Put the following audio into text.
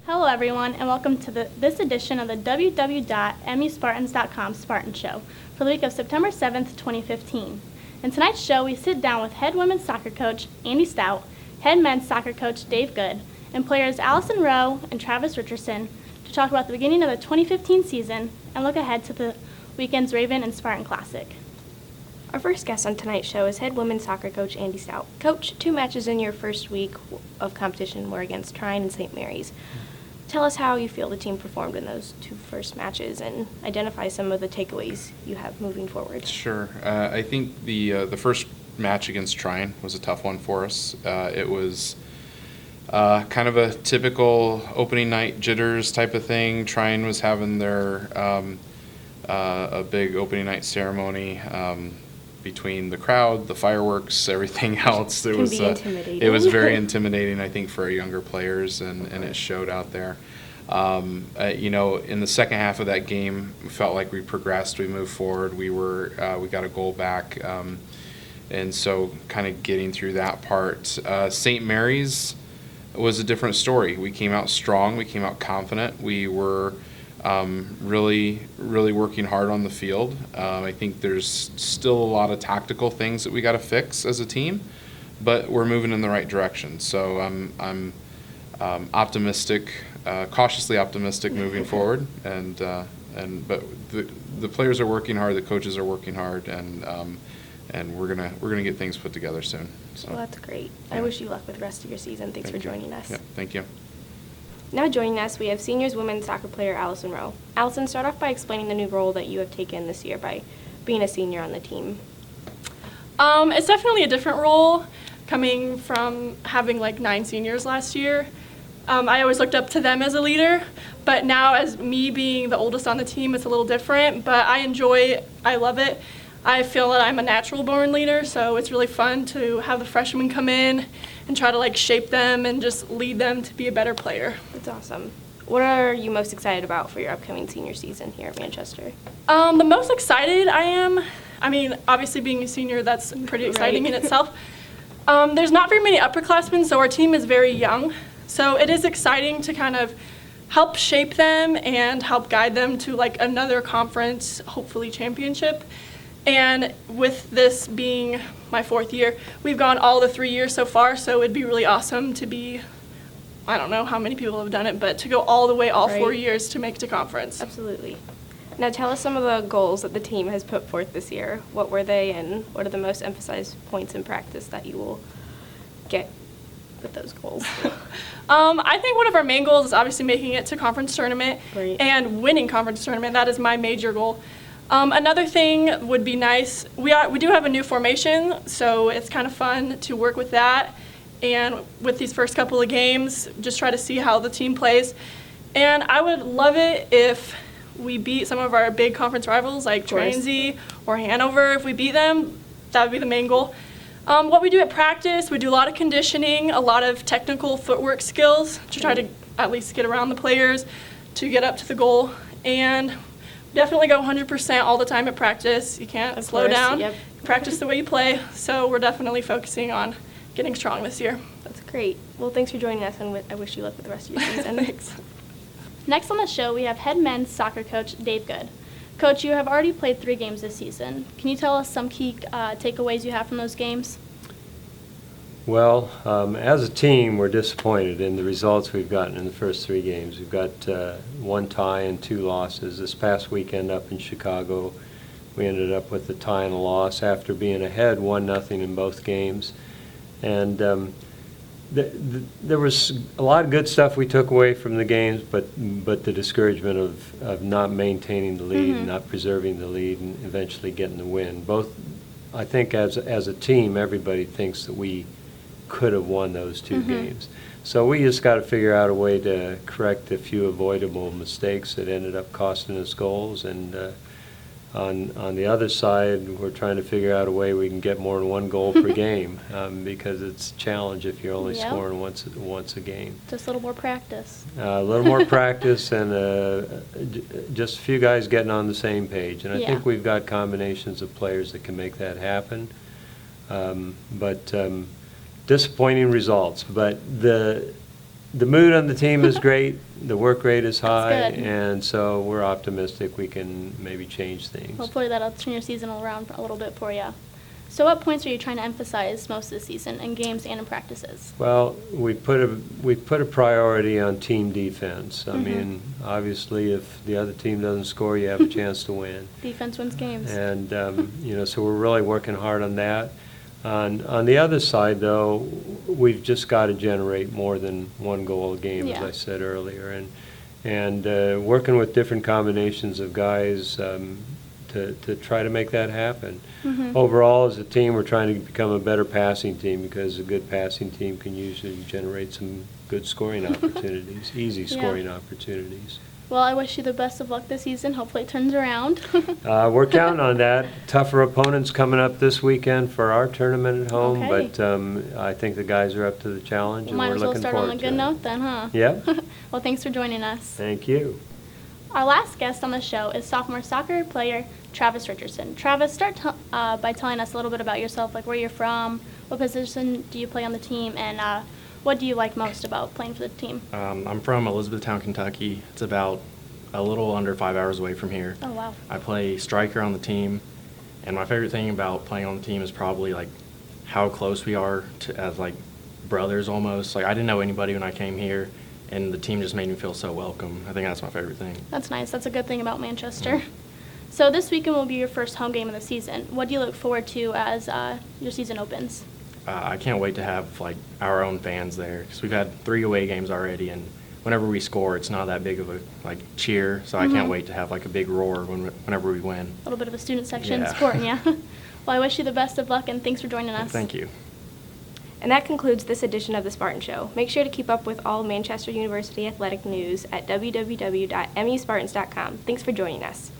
Hello everyone, and welcome to this edition of the www.muspartans.com Spartan Show for the week of September 7th, 2015. In tonight's show, we sit down with head women's soccer coach Andy Stout, head men's soccer coach Dave Good, and players Allison Rowe and Travis Richardson to talk about the beginning of the 2015 season and look ahead to the weekend's Raven and Spartan Classic. Our first guest on tonight's show is head women's soccer coach Andy Stout. Coach, 2 matches in your first week of competition were against Trine and St. Mary's. Tell us how you feel the team performed in those 2 first matches and identify some of the takeaways you have moving forward. Sure. I think the first match against Trine was a tough one for us. It was kind of a typical opening night jitters type of thing. Trine was having their a big opening night ceremony. Between the crowd, the fireworks, everything else, it was very intimidating, I think, for our younger players, and it showed out there. In the second half of that game, we felt like we progressed, we moved forward, we got a goal back, and so kind of getting through that part. St. Mary's was a different story. We came out strong, we came out confident, we were really working hard on the field. I think there's still a lot of tactical things that we got to fix as a team, but we're moving in the right direction. So I'm optimistic, cautiously optimistic moving forward. But the players are working hard, the coaches are working hard, and we're gonna get things put together soon. So well, that's great. Yeah. I wish you luck with the rest of your season. Thanks for joining us. Yeah, thank you. Now joining us, we have seniors women's soccer player Allison Rowe. Allison, start off by explaining the new role that you have taken this year by being a senior on the team. It's definitely a different role coming from having like 9 seniors last year. I always looked up to them as a leader, but now as me being the oldest on the team, it's a little different, but I love it. I feel that I'm a natural born leader, so it's really fun to have the freshmen come in and try to shape them and just lead them to be a better player. That's awesome. What are you most excited about for your upcoming senior season here at Manchester? The most excited I am, obviously being a senior, that's pretty exciting in itself. There's not very many upperclassmen, so our team is very young. So it is exciting to kind of help shape them and help guide them to another conference, hopefully championship. And with this being my 4th year, we've gone all the 3 years so far, so it'd be really awesome to be, I don't know how many people have done it, but to go all the way all 4 years to make it to conference. Absolutely. Now tell us some of the goals that the team has put forth this year. What were they, and what are the most emphasized points in practice that you will get with those goals? I think one of our main goals is obviously making it to conference tournament and winning conference tournament. That is my major goal. Another thing would be nice, we do have a new formation, so it's kind of fun to work with that, and with these first couple of games, just try to see how the team plays. And I would love it if we beat some of our big conference rivals like Transy or Hanover. If we beat them, that would be the main goal. What we do at practice, we do a lot of conditioning, a lot of technical footwork skills to try to at least get around the players to get up to the goal. And definitely go 100% all the time at practice. You can't slow down. Yep. Practice the way you play. So we're definitely focusing on getting strong this year. That's great. Well, thanks for joining us, and I wish you luck with the rest of your season. Thanks. Next on the show, we have head men's soccer coach Dave Good. Coach, you have already played 3 games this season. Can you tell us some key takeaways you have from those games? Well, as a team, we're disappointed in the results we've gotten in the first 3 games. We've got 1 tie and 2 losses. This past weekend up in Chicago, we ended up with a tie and a loss after being ahead 1-0 in both games. And there was a lot of good stuff we took away from the games, but the discouragement of not maintaining the lead, not preserving the lead, and eventually getting the win. Both, I think, as a team, everybody thinks that we could have won those 2 games. So we just got to figure out a way to correct a few avoidable mistakes that ended up costing us goals. And on the other side, we're trying to figure out a way we can get more than 1 goal per game, because it's a challenge if you're only scoring once a game. Just a little more practice. A little more practice, and just a few guys getting on the same page. And I think we've got combinations of players that can make that happen. But disappointing results. But the mood on the team is great. The work rate is high, good. and so we're optimistic we can maybe change things. Hopefully that'll turn your season around a little bit for you. So what points are you trying to emphasize most of the season in games and in practices? Well, we put a priority on team defense. I Mhm. mean, obviously, if the other team doesn't score, you have a chance to win. Defense wins games. And so we're really working hard on that. On the other side, though, we've just got to generate more than one goal a game, as Yeah. I said earlier, and working with different combinations of guys to try to make that happen. Mhm. Overall, as a team, we're trying to become a better passing team because a good passing team can usually generate some good scoring opportunities, easy Yeah. scoring opportunities. Well, I wish you the best of luck this season. Hopefully it turns around. We're counting on that. Tougher opponents coming up this weekend for our tournament at home, Okay. but I think the guys are up to the challenge, and Might we're as well looking start forward on a to good it. note then, huh? Yep. Well, thanks for joining us. Thank you. Our last guest on the show is sophomore soccer player Travis Richardson. Travis, start by telling us a little bit about yourself, like where you're from, what position do you play on the team, and what do you like most about playing for the team? I'm from Elizabethtown, Kentucky. It's about a little under 5 hours away from here. Oh, wow. I play striker on the team, and my favorite thing about playing on the team is probably like how close we are as like brothers almost. Like I didn't know anybody when I came here, and the team just made me feel so welcome. I think that's my favorite thing. That's nice. That's a good thing about Manchester. So this weekend will be your first home game of the season. What do you look forward to as your season opens? I can't wait to have like our own fans there because we've had 3 away games already, and whenever we score, it's not that big of a like cheer. So I can't wait to have like a big roar whenever we win. A little bit of a student section Yeah. supporting you. Well, I wish you the best of luck, and thanks for joining us. Thank you. And that concludes this edition of the Spartan Show. Make sure to keep up with all Manchester University athletic news at www.muspartans.com. Thanks for joining us.